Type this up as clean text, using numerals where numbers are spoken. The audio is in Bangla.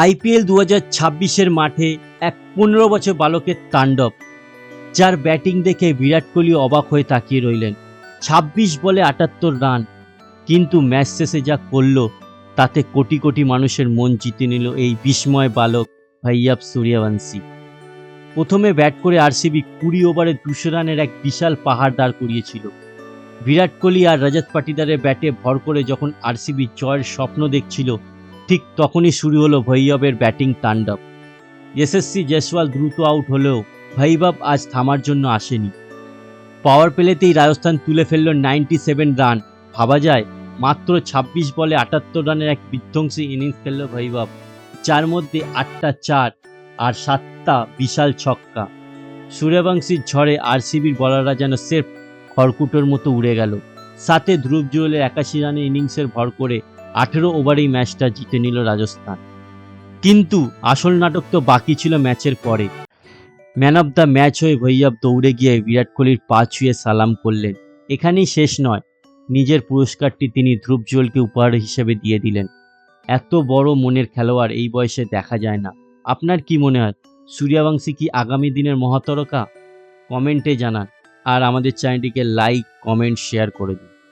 আইপিএল 2026-এর মাঠে এক 15 বছর বালকের তাণ্ডব, যার ব্যাটিং দেখে বিরাট কোহলি অবাক হয়ে তাকিয়ে রইলেন। 26 বলে 78 রান, কিন্তু ম্যাচ শেষে যা করল তাতে কোটি কোটি মানুষের মন জিতে নিল এই বিস্ময় বালক ভাইয়াব সূর্যবংশী। প্রথমে ব্যাট করে আরসিবি 20 ওভারে 200 রানের এক বিশাল পাহাড় দাঁড় করিয়েছিল। বিরাট কোহলি আর রজত পাটিদারের ব্যাটে ভর করে যখন আরসিবি জয়ের স্বপ্ন দেখছিল, ঠিক তখনই শুরু হলো ভৈরবের ব্যাটিং তাণ্ডব। যশস্বী জয়সওয়াল দ্রুত আউট হলেও ভৈরব আজ থামার জন্য আসেনি। পাওয়ার প্লেতেই রাজস্থান তুলে ফেলল 97 রান। ভাবা যায়, মাত্র 26 বলে 78 রানের এক বিধ্বংসী ইনিংস খেলল ভৈরব, যার মধ্যে 8টা 4 আর 7টা বিশাল ছক্কা। সূর্যবংশীর ঝড়ে আরসিবির বলাররা যেন সেফ খড়কুটোর মতো উড়ে গেল। সাথে ধ্রুব জুয়েলের 81 রানের ইনিংসের ভর করে 18 ওভারেই ম্যাচটা জিতে নিল রাজস্থান। কিন্তু আসল নাটক তো বাকি ছিল ম্যাচের পরে। ম্যান অফ দ্য ম্যাচ হয়ে ভৈরব দৌড়ে গিয়ে বিরাট কোহলির পা ছুঁয়ে সালাম করলেন। এখানেই শেষ নয়, নিজের পুরস্কারটি তিনি ধ্রুব জুয়েলকে উপহার হিসেবে দিয়ে দিলেন। এত বড় মনের খেলোয়াড় এই বয়সে দেখা যায় না। আপনার কি মনে হয়, সূর্যবংশী কি আগামী দিনের মহাতারকা? কমেন্টে জানান, আর আমাদের চ্যানেলটিকে লাইক, কমেন্ট, শেয়ার করে দিন।